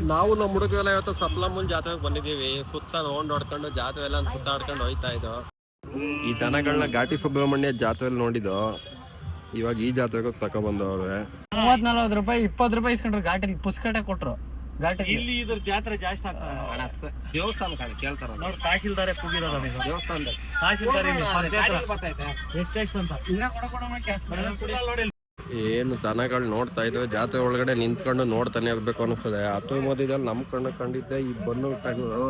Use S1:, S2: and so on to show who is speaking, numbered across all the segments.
S1: ನಾವು ನಮ್ಮ ಹುಡುಗರೆಲ್ಲ ಇವತ್ತು ಸಪ್ಲಮ್ಮನ್ ಜಾತ್ರೆಗೆ ಬಂದಿದ್ದೀವಿ. ಸುತ್ತ ರೌಂಡ್ ಹೊಡ್ಕೊಂಡು ಜಾತ್ರೆ ಎಲ್ಲ ಸುತ್ತಾಡ್ಕೊಂಡು ಹೋಯ್ತಾ ಇದ್ದೋ. ಈ ದನಗಳನ್ನ ಘಾಟಿ ಸುಬ್ರಹ್ಮಣ್ಯ ಜಾತ್ರೆಯಲ್ಲಿ ನೋಡಿದ್ದು, ಇವಾಗ ಈ ಜಾತ್ರೆಗೂ ತಗೊಬಂದವ್ರೆ.
S2: 30-40 ರೂಪಾಯಿ 20 ರೂಪಾಯಿ ಇಸ್ಕೊಂಡ್ರು. ಘಾಟಿ ಪುಸ್ಕಟೆ ಕೊಟ್ರು. ಘಾಟಿ
S3: ಇಲ್ಲಿ ಇದ್ರ ಜಾತ್ರೆ ಜಾಸ್ತಿ ಆಗ್ತದೆ.
S1: ದೇವಸ್ಥಾನ ಕೇಳ್ತಾರ
S3: ನೋಡಿ, ತಹಶೀಲ್ದಾರೆ ಕೂಗಿರೋದು
S1: ದೇವಸ್ಥಾನದಲ್ಲಿ.
S3: ತಹಶೀಲ್ದಾರ್
S1: ಏನು ದನಗಳು ನೋಡ್ತಾ ಇದ್ವು, ಜಾತ್ರೆ ಒಳಗಡೆ ನಿಂತ್ಕೊಂಡು ನೋಡ್ತಾನೆ ಇರ್ಬೇಕು ಅನಿಸ್ತದೆ. ಹತ್ತು ಮಧ್ಯದಲ್ಲಿ ನಮ್ ಕಣ್ಣು ಕಂಡಿದ್ದೆ ಈ ಬನ್ನು ತೆಗೆದು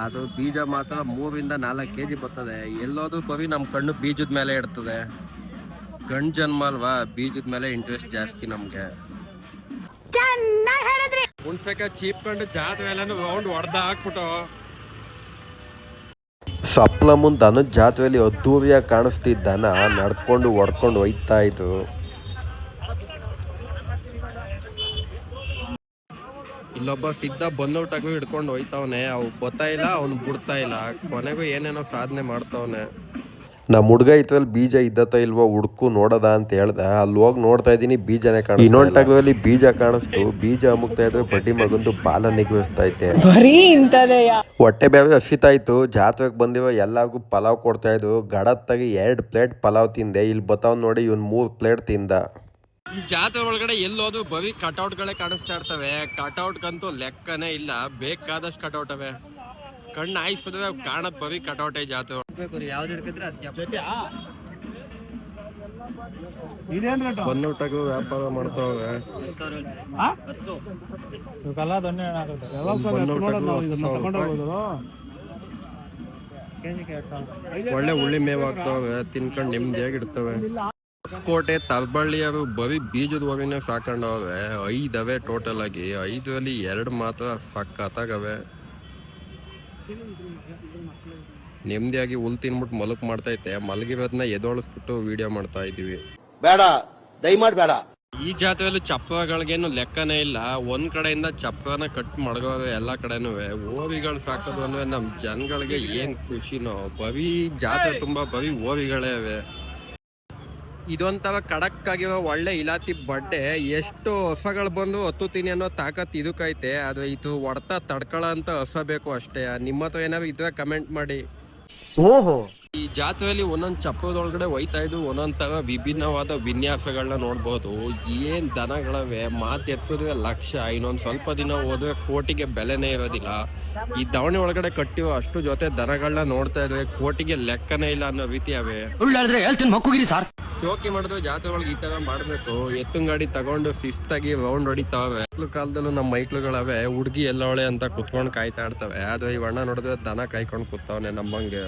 S1: ಅದು ಬೀಜ ಮಾತ್ರ 3-4 kg ಬರ್ತದೆ. ಎಲ್ಲೋದು ಬರೀ ನಮ್ ಕಣ್ಣು ಬೀಜದ ಮೇಲೆ ಇರ್ತದೆ. ಗಂಡ್ ಜನ್ಮ ಅಲ್ವಾ, ಬೀಜದ ಮೇಲೆ ಇಂಟ್ರೆಸ್ಟ್ ಜಾಸ್ತಿ ನಮ್ಗೆ. ಹುಣ್ಸೆಕಾಯಿ ಚೀಪ್ಕೊಂಡು ಜಾತ್ರೆ ಎಲ್ಲ ರೌಂಡ್ ಹೊಡೆದ ಹಾಕ್ಬಿಟ್ಟು
S4: ಸಪ್ಲಮ್ಮನ್ ದನದ ಜಾತ್ರೆಯಲ್ಲಿ ಅದ್ದೂರಿಯಾಗಿ ಕಾಣಿಸ್ತಿದ್ದ ದನ ನಡ್ಕೊಂಡು ಹೊಡ್ಕೊಂಡು ಹೋಯ್ತಾ ಇತ್ತು.
S1: ಇಲ್ಲೊಬ್ಬ ಸಿದ್ಧ ಬಂದೋಟಾಗೂ ಹಿಡ್ಕೊಂಡು ಹೋಯ್ತವನೆ. ಅವ್ ಬರ್ತಾ ಇಲ್ಲ, ಅವ್ನು ಬಿಡ್ತಾ ಇಲ್ಲ. ಕೊನೆಗೂ ಏನೇನೋ ಸಾಧನೆ ಮಾಡ್ತವನೆ.
S4: ನಮ್ಮ ಹುಡುಗ ಇದ್ರಲ್ಲಿ ಬೀಜ ಇದ್ದತ್ತ ಇಲ್ವೋ ಹುಡ್ಕು ನೋಡದ ಅಂತ ಹೇಳ್ದ. ಅಲ್ಲಿ ಹೋಗಿ ನೋಡ್ತಾ ಇದ್ದೀನಿ, ಬೀಜನೇ ಕಾಣ. ಇನ್ನೊಂದು ಟಗರಲ್ಲಿ ಬೀಜ ಕಾಣಿಸ್ತು. ಬೀಜ ಅಮುಕ್ತಾ ಇದ್ರೆ ಬಡ್ಡಿ ಮಗಂದು ಬಾಲ ನಿಗ್ರಹಿಸ್ತಾ ಹೊಟ್ಟೆ ಬೇರೆ ಹಸಿತಾ ಇತ್ತು. ಜಾತ್ರೆಗೆ ಬಂದಿರೋ ಎಲ್ಲರಿಗೂ ಪಲಾವ್ ಕೊಡ್ತಾ ಇದ್ರು. ಗಡತ್ತಾಗಿ 2 ಪ್ಲೇಟ್ ಪಲಾವ್ ತಿಂದೆ. ಇಲ್ಲಿ ಬತ್ತಾವ್ ನೋಡಿ, ಇವ್ನು 3 ಪ್ಲೇಟ್ ತಿಂದ.
S1: ಈ ಜಾತ್ರೆ ಒಳಗಡೆ ಎಲ್ಲೋದು ಬರೀ ಕಟೌಟ್ಗಳೇ ಕಾಣಿಸ್ತಾ ಇರ್ತವೆ. ಕಟೌಟ್ಗಂತೂ ಲೆಕ್ಕನೇ ಇಲ್ಲ, ಬೇಕಾದಷ್ಟು ಕಟೌಟ್ ಅವೆ. ಕಣ್ಣು ಆಯ್ಸಿದ್ರೆ ಕಾಣದ್ ಬರೀ ಕಟೌಟೇ ಜಾತ್ರೆ. ಬಂದೋಟಾಗೂ ವ್ಯಾಪಾರ ಮಾಡ್ತಾವೆ. ಒಳ್ಳೆ ಉಳ್ಳಿ ಮೇವ್ ಆಗ್ತಾವೆ, ತಿನ್ಕೊಂಡು ನೆಮ್ಮದಿಯಾಗಿರ್ತವೆ. ಕೋಟೆ ತಲಬಳ್ಳಿಯರು ಬರೀ ಬೀಜದ ಹೊರಗಿನ ಸಾಕೊಂಡವ್ರೆ. 5 ಅವೆ ಟೋಟಲ್ ಆಗಿ. 5ರಲ್ಲಿ 2 ಮಾತ್ರ ಸಕ್ಕತ್ತಾಗವೆ. ನೆಮ್ಮದಿಯಾಗಿ ಹುಲ್ ತಿನ್ಬಿಟ್ಟು ಮಲಕ್ ಮಾಡ್ತೈತೆ. ಮಲಗಿರೋದನ್ನ ಎದೋಳಿಸ್ಬಿಟ್ಟು ವಿಡಿಯೋ ಮಾಡ್ತಾ ಇದೀವಿ.
S5: ಬೇಡ, ದಯಮಾಡಿ ಬೇಡ.
S1: ಈ ಜಾತ್ರೆಯಲ್ಲಿ ಚಪ್ರಗಳಿಗೇನು ಲೆಕ್ಕನೇ ಇಲ್ಲ. ಒಂದ್ ಕಡೆಯಿಂದ ಚಪ್ರನ ಕಟ್ ಮಾಡ್ಕೋವೆ ಎಲ್ಲಾ ಕಡೆನೂ. ಓವಿಗಳು ಸಾಕೋದು ಅಂದ್ರೆ ನಮ್ ಜನಗಳಿಗೆ ಏನ್ ಖುಷಿನೋ. ಬರೀ ಜಾತ್ರೆ ತುಂಬಾ ಬರೀ ಓವಿಗಳೇ ಅವೆ. ಇದೊಂಥರ ಖಡಕ್ ಆಗಿರೋ ಒಳ್ಳೆ ಇಲಾತಿ ಬಡ್ಡೆ. ಎಷ್ಟು ಹೊಸಗಳು ಬಂದು ಹತ್ತುತ್ತೀನಿ ಅನ್ನೋ ತಾಕತ್ ಇದಕ್ಕೈತೆ. ಅದು ಇದು ಹೊಡ್ತಾ ತಡ್ಕೊಳ ಅಂತ ಹೊಸ ಬೇಕು ಅಷ್ಟೇ. ನಿಮ್ಮ ಹತ್ರ ಏನಾದ್ರು ಇದ್ರೆ ಕಮೆಂಟ್ ಮಾಡಿ.
S2: ಓಹೋ,
S1: ಈ ಜಾತ್ರೆಯಲ್ಲಿ ಒಂದೊಂದು ಚಪ್ರದೊಳಗಡೆ ಹೋಯ್ತಾ ಇದ್ದು ಒಂದೊಂದ್ ತರ ವಿಭಿನ್ನವಾದ ವಿನ್ಯಾಸಗಳನ್ನ ನೋಡ್ಬೋದು. ಏನ್ ದನಗಳವೆ, ಮಾತು ಎತ್ತಿದ್ರೆ ಲಕ್ಷ. ಇನ್ನೊಂದ್ ಸ್ವಲ್ಪ ದಿನ ಹೋದ್ರೆ ಕೋಟಿಗೆ ಬೆಲೆನೇ ಇರೋದಿಲ್ಲ. ಈ ದಾವಣಿ ಒಳಗಡೆ ಕಟ್ಟಿರೋ ಅಷ್ಟು ಜೊತೆ ದನಗಳನ್ನ ನೋಡ್ತಾ ಇದ್ರೆ ಕೋಟಿಗೆ ಲೆಕ್ಕನೇ ಇಲ್ಲ ಅನ್ನೋ ರೀತಿ ಅವೆ. ಶೋಕಿ ಮಾಡಿದ್ರೆ ಜಾತ್ರೆ ಒಳಗೆ ಈ ತರ ಮಾಡ್ಬೇಕು. ಎತ್ತಿನ ಗಾಡಿ ತಗೊಂಡು ಶಿಸ್ತಾಗಿ ರೌಂಡ್ ಹೊಡಿತಾವೆ. ಮಕ್ಳು ಕಾಲದಲ್ಲೂ ನಮ್ಮ ಮೈಕ್ಳುಗಳವೆ ಹುಡ್ಗಿ ಎಲ್ಲವಳೆ ಅಂತ ಕುತ್ಕೊಂಡು ಕಾಯ್ತಾ ಇರ್ತವೆ. ಆದ್ರೆ ಈ ಅಣ್ಣ ನೋಡಿದ್ರೆ ದನ ಕಾಯ್ಕೊಂಡು ಕೂತವನೆ ನಮ್ಮಂಗೆ.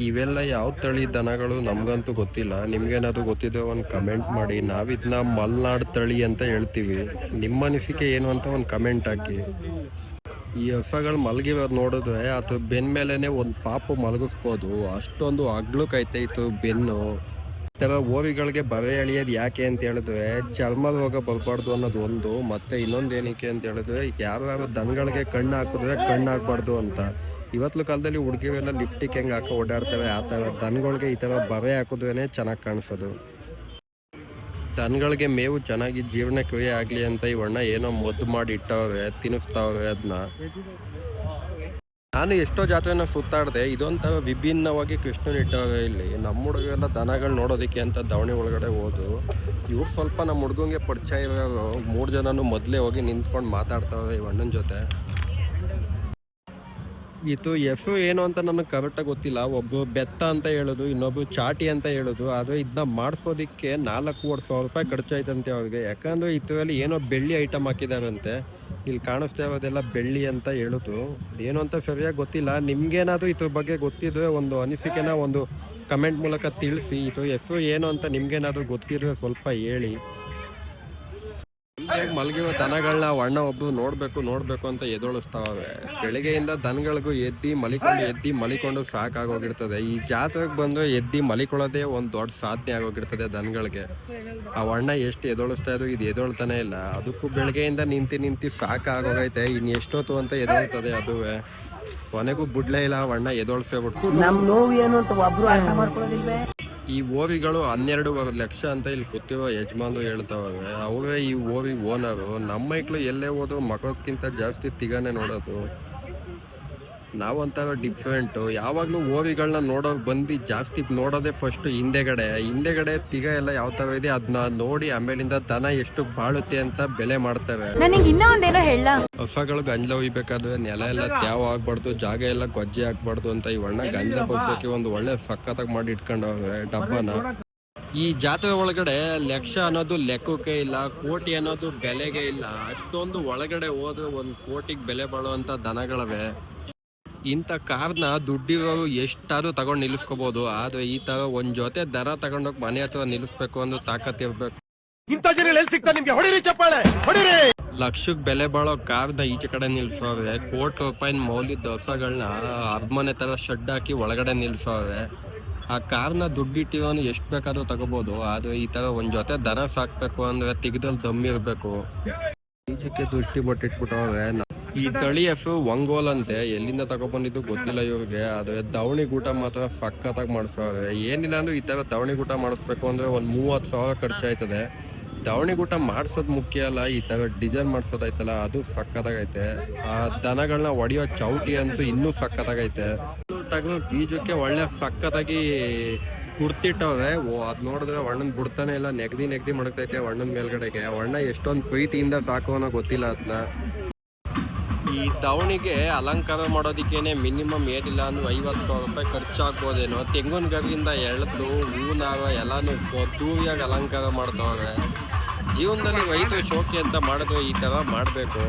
S1: ಇವೆಲ್ಲ ಯಾವ ತಳಿ ದನಗಳು ನಮ್ಗಂತೂ ಗೊತ್ತಿಲ್ಲ. ನಿಮ್ಗೇನಾದ್ರು ಗೊತ್ತಿದೆ ಒಂದ್ ಕಮೆಂಟ್ ಮಾಡಿ. ನಾವಿದ್ನ ಮಲ್ನಾಡ್ ತಳಿ ಅಂತ ಹೇಳ್ತೀವಿ. ನಿಮ್ಮ ಅನಿಸಿಕೆ ಏನು ಅಂತ ಒಂದ್ ಕಮೆಂಟ್ ಹಾಕಿ. ಈ ಹಸಗಳು ಮಲಗಿರೋದು ನೋಡಿದ್ರೆ ಅದು ಬೆನ್ ಮೇಲೆನೆ ಒಂದ್ ಪಾಪು ಮಲಗಿಸ್ಬೋದು. ಅಷ್ಟೊಂದು ಅಗ್ಲುಕೈತೆ ಇತ್ತು ಬೆನ್ನು. ಈ ತರ ಓವಿಗಳಿಗೆ ಬರೆ ಎಳಿಯೋದು ಯಾಕೆ ಅಂತ ಹೇಳಿದ್ರೆ ಚರ್ಮ ರೋಗ ಬರ್ಬಾರ್ದು ಅನ್ನೋದು ಒಂದು. ಮತ್ತೆ ಇನ್ನೊಂದು ಏನಕ್ಕೆ ಅಂತ ಹೇಳಿದ್ರೆ ಯಾರು ದನಗಳಿಗೆ ಕಣ್ಣು ಹಾಕಿದ್ರೆ ಕಣ್ಣು ಹಾಕ್ಬಾರ್ದು ಅಂತ. ಇವತ್ತು ಕಾಲದಲ್ಲಿ ಹುಡುಗಿವೆಲ್ಲ ಲಿಫ್ಟಿಗೆ ಹೆಂಗೆ ಹಾಕೋ ಓಡಾಡ್ತವೆ ಆ ಥರ ದನಗಳಿಗೆ ಈ ಥರ ಬರೆ ಹಾಕಿದ್ರೇನೆ ಚೆನ್ನಾಗಿ ಕಾಣಿಸೋದು. ದನಗಳಿಗೆ ಮೇವು ಚೆನ್ನಾಗಿ ಜೀವನ ಕ್ರಿಯೆ ಆಗಲಿ ಅಂತ ಇವಣ್ಣ ಏನೋ ಮದ್ದು ಮಾಡಿ ಇಟ್ಟವ್ರೆ, ತಿನ್ನಿಸ್ತಾವ್ರೆ ಅದನ್ನ. ನಾನು ಎಷ್ಟೋ ಜಾತ್ರೆನ ಸುತ್ತಾಡಿದೆ. ಇದೊಂಥರ ವಿಭಿನ್ನವಾಗಿ ಕೃಷ್ಣನ್ ಇಟ್ಟವ್ರೆ ಇಲ್ಲಿ. ನಮ್ಮ ಹುಡುಗರೆಲ್ಲ ದನಗಳು ನೋಡೋದಕ್ಕೆ ಅಂತ ದಾವಣಿ ಒಳಗಡೆ ಹೋದ್ರು. ಇವ್ರು ಸ್ವಲ್ಪ ನಮ್ಮ ಹುಡುಗಂಗೆ ಪರಿಚಯ ಇರೋರು 3 ಜನನು ಮೊದಲೇ ಹೋಗಿ ನಿಂತ್ಕೊಂಡು ಮಾತಾಡ್ತಾವ್ರೆ ಇವಣ್ಣನ ಜೊತೆ. ಇದು ಹೆಸರು ಏನು ಅಂತ ನನಗೆ ಕರೆಕ್ಟಾಗಿ ಗೊತ್ತಿಲ್ಲ. ಒಬ್ಬರು ಬೆತ್ತ ಅಂತ ಹೇಳೋದು, ಇನ್ನೊಬ್ರು ಚಾಟಿ ಅಂತ ಹೇಳೋದು. ಆದರೆ ಇದನ್ನ ಮಾಡಿಸೋದಕ್ಕೆ 4,00,000 ರೂಪಾಯಿ ಖರ್ಚಾಯ್ತಂತೆ ಅವ್ರಿಗೆ. ಯಾಕಂದ್ರೆ ಇದರಲ್ಲಿ ಏನೋ ಬೆಳ್ಳಿ ಐಟಮ್ ಹಾಕಿದಾರಂತೆ. ಇಲ್ಲಿ ಕಾಣಿಸ್ತಾ ಇರೋದೆಲ್ಲ ಬೆಳ್ಳಿ ಅಂತ ಹೇಳೋದು. ಏನು ಅಂತ ಸರಿಯಾಗಿ ಗೊತ್ತಿಲ್ಲ. ನಿಮ್ಗೇನಾದ್ರು ಇದ್ರ ಬಗ್ಗೆ ಗೊತ್ತಿದ್ರೆ ಒಂದು ಅನಿಸಿಕೆನ ಒಂದು ಕಮೆಂಟ್ ಮೂಲಕ ತಿಳಿಸಿ. ಇದು ಹೆಸರು ಏನು ಅಂತ ನಿಮ್ಗೇನಾದ್ರು ಗೊತ್ತಿದ್ರೆ ಸ್ವಲ್ಪ ಹೇಳಿ. ಮಲಗಿರೋ ದನಗಳನ್ನ ಅಣ್ಣ ಒಬ್ರು ನೋಡ್ಬೇಕು ಅಂತ ಎದೊಳಿಸ್ತಾವೆ. ಬೆಳಿಗ್ಗೆಯಿಂದ ದನಗಳಿಗೂ ಎದ್ದಿ ಮಲಿಕೊಂಡು ಸಾಕಾಗೋಗಿರ್ತದೆ. ಈ ಜಾತ್ರೆಗೆ ಬಂದು ಎದ್ದಿ ಮಲಿಕೊಳ್ಳೋದೇ ಒಂದು ದೊಡ್ಡ ಸಾಧನೆ ಆಗೋಗಿರ್ತದೆ ದನಗಳಿಗೆ. ಆ ಅಣ್ಣ ಎಷ್ಟು ಎದೊಳಿಸ್ತಾ ಇದ್ರು ಇದು ಎದೊಳ್ತಾನೆ ಇಲ್ಲ. ಅದಕ್ಕೂ ಬೆಳಗ್ಗೆಯಿಂದ ನಿಂತಿ ಸಾಕಾಗೋಗೈತೆ. ಇನ್ನು ಎಷ್ಟೊತ್ತು ಅಂತ ಎದೊಳ್ತದೆ ಅದುವೇ. ಕೊನೆಗೂ ಬಿಡ್ಲೇ ಇಲ್ಲ ಅಣ್ಣ ಎದೊಳ್ಸೇ ಬಿಟ್ಟು. ಈ ಓವಿಗಳು 12 ಲಕ್ಷ ಅಂತ ಇಲ್ಲಿ ಕೂತಿರೋ ಯಜಮಾನ್ರು ಹೇಳ್ತಾವೆ. ಅವರೇ ಈ ಓವಿ ಓನರು. ನಮ್ಮ ಮಕ್ಳು ಎಲ್ಲೇ ಹೋದ್ರು ಮಕ್ಕಳಕ್ಕಿಂತ ಜಾಸ್ತಿ ತಿಗಾನೆ ನೋಡೋದು. ನಾವಂತಾರ ಡಿಫ್ರೆಂಟು. ಯಾವಾಗಲೂ ಓವಿಗಳನ್ನ ನೋಡೋಕೆ ಬಂದು ಜಾಸ್ತಿ ನೋಡೋದೇ ಫಸ್ಟ್ ಹಿಂದೆಗಡೆ ತಿಗ ಎಲ್ಲ ಯಾವ ಥರ ಇದೆ ಅದನ್ನ ನೋಡಿ ಆಮೇಲಿಂದ ದನ ಎಷ್ಟು ಬಾಳುತ್ತೆ ಅಂತ ಬೆಲೆ ಮಾಡ್ತೇವೆ.
S6: ನನಗೆ ಇನ್ನೂ ಒಂದೇನೋ ಹೇಳ,
S1: ಹೊಸಗಳು ಗಂಜಲ ಒಯ್ಬೇಕಾದ್ರೆ ನೆಲ ಎಲ್ಲ ತ್ಯಾವ ಆಗ್ಬಾರ್ದು, ಜಾಗ ಎಲ್ಲ ಗೊಜ್ಜೆ ಹಾಕ್ಬಾರ್ದು ಅಂತ ಈ ಒಳ್ಳೆ ಗಂಜಲ ಬಗ್ಸೋಕೆ ಒಂದು ಒಳ್ಳೆ ಸಖತ್ತಾಗಿ ಮಾಡಿ ಇಟ್ಕೊಂಡವ್ರೆ ಡಬ್ಬನ. ಈ ಜಾತ್ರೆ ಒಳಗಡೆ ಲಕ್ಷ ಅನ್ನೋದು ಲೆಕ್ಕಕ್ಕೆ ಇಲ್ಲ, ಕೋಟಿ ಅನ್ನೋದು ಬೆಲೆಗೆ ಇಲ್ಲ. ಅಷ್ಟೊಂದು ಒಳಗಡೆ ಹೋದ್ರೆ 1 ಕೋಟಿಗೆ ಬೆಲೆ ಬಾಳುವಂತ ದನಗಳವೆ. ಇಂಥ ಕಾರ್ನ ದುಡ್ಡಿರೋರು ಎಷ್ಟಾದ್ರೂ ತಗೊಂಡು ನಿಲ್ಲಿಸ್ಕೋಬಹುದು. ಆದ್ರೆ ಈ ತರ ಒಂದ್ ಜೊತೆ ದನ ತಗೊಂಡೋಗಿ ಮನೆ ಹತ್ರ ನಿಲ್ಲಿಸ್ಬೇಕು ಅಂದ್ರೆ ತಾಕತ್ ಇರ್ಬೇಕು. ಲಕ್ಷಕ್ಕೆ ಬೆಲೆ ಬಾಳೋ ಕಾರ್ನ ಈಚೆ ಕಡೆ ನಿಲ್ಸೋರೆ. ಕೋಟಿ ರೂಪಾಯಿ ಮೌಲ್ಯದ ಹೊಸಗಳನ್ನ ಅರಮನೆ ತರ ಶೆಡ್ ಹಾಕಿ ಒಳಗಡೆ ನಿಲ್ಸೋರೆ. ಆ ಕಾರ್ನ ದುಡ್ಡಿಟ್ಟಿರೋನು ಎಷ್ಟು ಬೇಕಾದ್ರೂ ತಗೋಬಹುದು. ಆದ್ರೆ ಈ ತರ ಒಂದ್ ಜೊತೆ ದನ ಸಾಕ್ಬೇಕು ಅಂದ್ರೆ ತಿಗದಲ್ಲಿ ದಮ್ ಇರ್ಬೇಕು. ಈಚಕ್ಕೆ ದೃಷ್ಟಿ ಬಟ್ಟಿಟ್ಬಿಟ್ಟವ್ರೆ. ಈ ತಳಿ ಹೆಸರು ಒಂಗೋಲ್ ಅಂತೆ. ಎಲ್ಲಿಂದ ತಗೊಬಂದಿದ್ದು ಗೊತ್ತಿಲ್ಲ ಇವ್ರಿಗೆ. ಆದ್ರೆ ದವಣಿ ಗೂಟ ಮಾತ್ರ ಸಖತ್ತಾಗಿ ಮಾಡಿಸೋರೆ. ಏನಿಲ್ಲ ಅಂದ್ರೆ ಈ ತರ ದವಣಿ ಗೂಟ ಮಾಡಿಸ್ಬೇಕು ಅಂದ್ರೆ 30,000 ಖರ್ಚಾಯ್ತದೆ. ದವಣಿ ಗೂಟ ಮಾಡ್ಸೋದ್ ಮುಖ್ಯ ಅಲ್ಲ, ಈ ತರ ಡಿಸೈನ್ ಮಾಡ್ಸೋದೈತಲ್ಲ ಅದು ಸಖತ್ತಾಗೈತೆ. ಆ ದನಗಳನ್ನ ಹೊಡಿಯೋ ಚೌಟಿ ಅಂತೂ ಇನ್ನೂ ಸಖತ್ತಾಗೈತೆ. ಬೀಜಕ್ಕೆ ಒಳ್ಳೆ ಸಖತ್ತಾಗಿ ಕುರ್ತಿಟ್ಟವ್ರೆ. ಅದ್ ನೋಡಿದ್ರೆ ಒಣ್ಣನ್ ಬಿಡ್ತಾನೆ ಇಲ್ಲ, ನೆಗದಿ ಮಾಡತೈತೆ ಒಣ್ಣನ್ ಮೇಲ್ಗಡೆಗೆ. ಒಣ್ಣ ಎಷ್ಟೊಂದು ಪ್ರೀತಿಯಿಂದ ಸಾಕೋನೋ ಗೊತ್ತಿಲ್ಲ ಅದನ್ನ. ಈ ದವಣಿಗೆ ಅಲಂಕಾರ ಮಾಡೋದಕ್ಕೇನೆ ಮಿನಿಮಮ್ ಏನಿಲ್ಲ ಅಂದ್ರೆ 50,000 ರೂಪಾಯಿ ಖರ್ಚಾಗ್ಬೋದೇನೋ. ತೆಂಗಿನ ಗರಿಯಿಂದ ಎಳೆದು ಹೂನಾರ ಎಲ್ಲಾನು ದೂರಿಯಾಗಿ ಅಲಂಕಾರ ಮಾಡ್ತಾವ್ರೆ. ಜೀವನದಲ್ಲಿ ರೈತರು ಶೋಕಿ ಅಂತ ಮಾಡಿದ್ರೆ ಈ ತರ ಮಾಡಬೇಕು.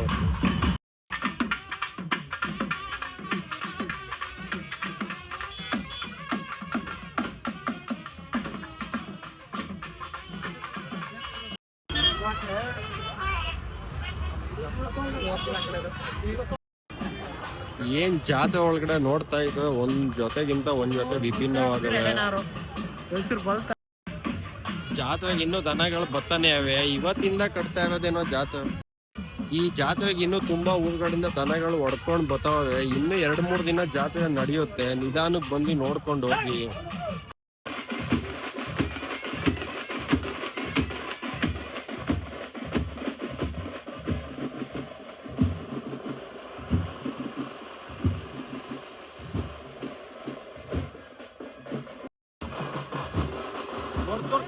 S1: ಏನ್ ಜಾತ್ರೆ ಒಳಗಡೆ ನೋಡ್ತಾ ಇದ್ರೆ ಒಂದ್ ಜೊತೆಗಿಂತ ಒಂದ್ ಜೊತೆ ವಿಭಿನ್ನವಾಗವೆ. ಜಾತ್ರೆಗೆ ಇನ್ನೂ ದನಗಳು ಬರ್ತಾನೆ ಅವೆ. ಇವತ್ತಿಂದ ಕಟ್ತಾ ಇರೋದೇನೋ ಜಾತ್ರೆ. ಈ ಜಾತ್ರೆಗೆ ಇನ್ನೂ ತುಂಬಾ ಊರುಗಳಿಂದ ದನಗಳು ಹೊಡ್ಕೊಂಡು ಬರ್ತಾವೆ. ಇನ್ನು 2-3 ದಿನ ಜಾತ್ರೆ ನಡೆಯುತ್ತೆ. ನಿಧಾನಕ್ಕೆ ಬಂದು ನೋಡ್ಕೊಂಡು ಹೋಗಿ.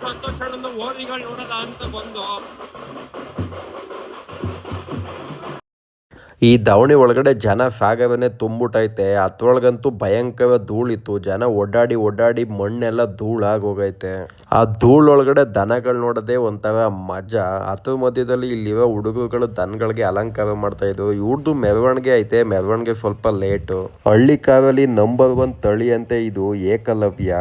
S1: ಸಂತೋಷಗಳನ್ನು ಓದಿಗಳು ನೋಡೋದ ಅಂತ ಬಂದು
S4: ಈ ದಾವಣಿ ಒಳಗಡೆ ಜನ ಸಾಗವೇ ತುಂಬಿಟ್ಟೈತೆ. ಅದ್ರೊಳಗಂತೂ ಭಯಂಕರ ಧೂಳಿತ್ತು. ಜನ ಓಡಾಡಿ ಮಣ್ಣೆಲ್ಲ ಧೂಳಾಗಿ ಹೋಗೈತೆ. ಆ ಧೂಳೊಳಗಡೆ ದನಗಳು ನೋಡೋದೇ ಒಂಥರ ಮಜಾ. ಅದ್ರ ಮಧ್ಯದಲ್ಲಿ ಇಲ್ಲಿರೋ ಹುಡುಗರುಗಳು ದನಗಳಿಗೆ ಅಲಂಕಾರ ಮಾಡ್ತಾ ಇದ್ರು. ಇವ್ರದ್ದು ಮೆರವಣಿಗೆ ಐತೆ. ಮೆರವಣಿಗೆ ಸ್ವಲ್ಪ ಲೇಟು. ಹಳ್ಳಿ ಕಾರಲ್ಲಿ ನಂಬರ್ 1 ತಳಿ ಅಂತೆ ಇದು ಏಕಲವ್ಯ.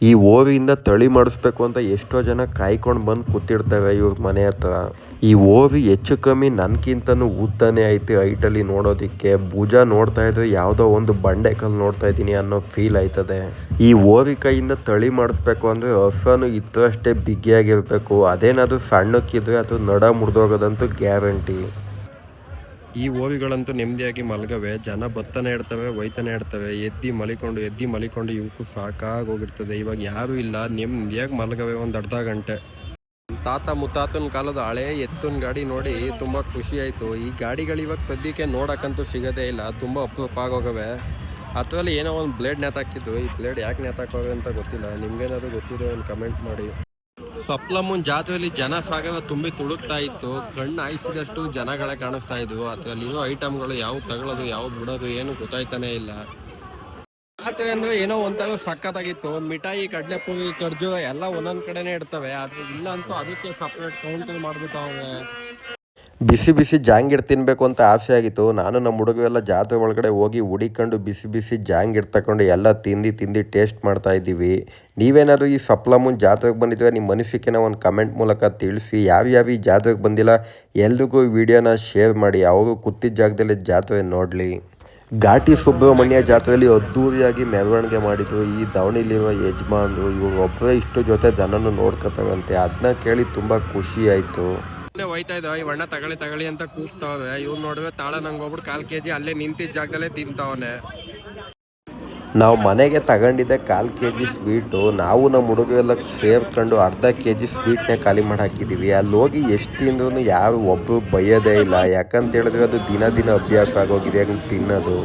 S4: ಈ ಓವಿಯಿಂದ ತಳಿ ಮಾಡಿಸ್ಬೇಕು ಅಂತ ಎಷ್ಟೋ ಜನ ಕಾಯ್ಕೊಂಡು ಬಂದು ಕೂತಿರ್ತವೆ ಇವ್ರ ಮನೆ ಹತ್ರ. ಈ ಓವಿ ಹೆಚ್ಚು ಕಮ್ಮಿ ನನ್ಕಿಂತನೂ ಉದ್ದನೇ ಐತೆ ಹೈಟಲ್ಲಿ ನೋಡೋದಿಕ್ಕೆ. ಭುಜ ನೋಡ್ತಾ ಇದ್ರೆ ಯಾವುದೋ ಒಂದು ಬಂಡೆಕಲ್ಲು ನೋಡ್ತಾ ಇದ್ದೀನಿ ಅನ್ನೋ ಫೀಲ್ ಆಯ್ತದೆ. ಈ ಓವಿ ಕೈಯಿಂದ ತಳಿ ಮಾಡಿಸ್ಬೇಕು ಅಂದರೆ ಹಸನು ಇದ್ದಷ್ಟೇ ಬಿಗಿಯಾಗಿರ್ಬೇಕು. ಅದೇನಾದರೂ ಸಣ್ಣಕ್ಕಿದ್ರೆ ಅದು ನಡ ಮುರಿದೋಗೋದಂತೂ ಗ್ಯಾರಂಟಿ.
S1: ಈ ಓವಿಗಳಂತೂ ನೆಮ್ಮದಿಯಾಗಿ ಮಲಗವೆ. ಜನ ಬತ್ತಾನೆ ಇಡ್ತವೆ, ಒಯ್ತಾನೆ ಇಡ್ತವೆ. ಎದ್ದಿ ಮಲಿಕೊಂಡು ಇವಕ್ಕೂ ಸಾಕಾಗೋಗಿರ್ತದೆ. ಇವಾಗ ಯಾರೂ ಇಲ್ಲ, ನೆಮ್ಮದಿಯಾಗಿ ಮಲಗವೆ ಒಂದು ಅರ್ಧ ಗಂಟೆ. ತಾತ ಮುತ್ತಾತನ ಕಾಲದ ಹಳೆ ಎತ್ತಿನ ಗಾಡಿ ನೋಡಿ ತುಂಬ ಖುಷಿ ಆಯಿತು. ಈ ಗಾಡಿಗಳು ಇವಾಗ ಸದ್ಯಕ್ಕೆ ನೋಡೋಕ್ಕಂತೂ ಸಿಗೋದೇ ಇಲ್ಲ, ತುಂಬ ಅಪರೂಪ ಆಗೋಗವೆ. ಅದರಲ್ಲಿ ಏನೋ ಒಂದು ಬ್ಲೇಡ್ ನೇತಾಕಿದ್ದು. ಈ ಬ್ಲೇಡ್ ಯಾಕೆ ನೇತಾಕೋವೆ ಅಂತ ಗೊತ್ತಿಲ್ಲ. ನಿಮ್ಗೇನಾದ್ರು ಗೊತ್ತಿದೆ ಒಂದು ಕಮೆಂಟ್ ಮಾಡಿ. ಸಪ್ಲಮ್ಮನ್ ಜಾತ್ರೆಯಲ್ಲಿ ಜನ ಸಾಗರ ತುಂಬಿ ತುಳುಕ್ತಾ ಇತ್ತು. ಕಣ್ಣು ಆಯಿಸಿದಷ್ಟು ಜನಗಳೇ ಕಾಣಿಸ್ತಾ ಇದ್ವು. ಅದರಲ್ಲಿರೋ ಐಟಮ್ಗಳು ಯಾವ ತಗೊಳ್ಳೋದು ಯಾವ ಬಿಡೋದು ಏನು ಗೊತ್ತಾಯ್ತಾನೆ ಇಲ್ಲ. ಜಾತ್ರೆ ಅಂದ್ರೆ ಏನೋ ಒಂಥರ ಸಖತ್ತಾಗಿತ್ತು. ಮಿಠಾಯಿ, ಕಡಲೆಪುರಿ, ಖರ್ಜೂರ ಎಲ್ಲ ಒಂದೊಂದ್ ಕಡೆನೇ ಇಡ್ತವೆ. ಅದು ಇಲ್ಲ ಅಂತೂ ಅದಕ್ಕೆ ಸಪ್ರೇಟ್ ಕೌಂಟರ್ ಮಾಡ್ಬಿಟ್ಟವ್ರೆ.
S4: ಬಿಸಿ ಬಿಸಿ ಜಾಂಗೀರ್ ತಿನ್ನಬೇಕು ಅಂತ ಆಸೆ ಆಗಿತ್ತು. ನಾನು ನಮ್ಮ ಹುಡುಗರೆಲ್ಲ ಜಾತ್ರೆ ಒಳಗಡೆ ಹೋಗಿ ಹುಡಿಕೊಂಡು ಬಿಸಿ ಬಿಸಿ ಜಾಂಗೀರ್ ತಗೊಂಡು ಎಲ್ಲ ತಿಂದು ಟೇಸ್ಟ್ ಮಾಡ್ತಾ ಇದ್ದೀವಿ. ನೀವೇನಾದರೂ ಈ ಸಪ್ಲಮ್ಮನ ಜಾತ್ರೆಗೆ ಬಂದಿದ್ರೆ ನಿಮ್ಮ ಅನಿಸಿಕೆನ ಒಂದು ಕಮೆಂಟ್ ಮೂಲಕ ತಿಳಿಸಿ. ಯಾವ್ಯಾವ ಈ ಜಾತ್ರೆಗೆ ಬಂದಿಲ್ಲ ಎಲ್ರಿಗೂ ಈ ವಿಡಿಯೋನ ಶೇರ್ ಮಾಡಿ. ಅವರು ಕೂತಿದ್ದ ಜಾಗದಲ್ಲಿ ಜಾತ್ರೆ ನೋಡಲಿ. ಘಾಟಿ ಸುಬ್ರಹ್ಮಣ್ಯ ಜಾತ್ರೆಯಲ್ಲಿ ಅದ್ದೂರಿಯಾಗಿ ಮೆರವಣಿಗೆ ಮಾಡಿದ್ರು ಈ ದಾವಣಿಲಿರುವ ಯಜಮಾನ್ರು. ಇವರು ಒಬ್ಬರೇ ಇಷ್ಟು ಜೊತೆ ದನನ್ನು ನೋಡ್ಕೊತಾರಂತೆ. ಅದನ್ನ ಕೇಳಿ ತುಂಬ ಖುಷಿ ಆಯಿತು.
S1: ಹೋಯ್ತಾ ಇದ್ದಾವ ಈ ಅಣ್ಣ ತಗೊಳ್ಳಿ ಅಂತ ಕೂಗ್ತಾವೆ. ಇವ್ನು ನೋಡಿದ್ರೆ ತಾಳ ನಂಗೆ ಹೋಗ್ಬಿಟ್ಟು 1/4 kg ಅಲ್ಲೇ ನಿಂತಿದ್ದ ಜಾಗದಲ್ಲೇ ತಿಂತಾವನೆ.
S4: ನಾವು ಮನೆಗೆ ತಗೊಂಡಿದ್ದೆ 1/4 kg ಸ್ವೀಟು. ನಾವು ನಮ್ಮ ಹುಡುಗ ಎಲ್ಲ ಸೇರ್ಕೊಂಡು ಅರ್ಧ kg ಸ್ವೀಟ್ನೇ ಖಾಲಿ ಮಾಡಿ ಹಾಕಿದ್ದೀವಿ. ಅಲ್ಲಿ ಹೋಗಿ ಎಷ್ಟು ತಿಂದ್ರೂ ಯಾರು ಒಬ್ಬರು ಬೈಯೋದೇ ಇಲ್ಲ. ಯಾಕಂತ ಹೇಳಿದ್ರೆ ಅದು ದಿನ ದಿನ ಅಭ್ಯಾಸ ಆಗೋಗಿದೆ ಹಂಗೆ ತಿನ್ನೋದು.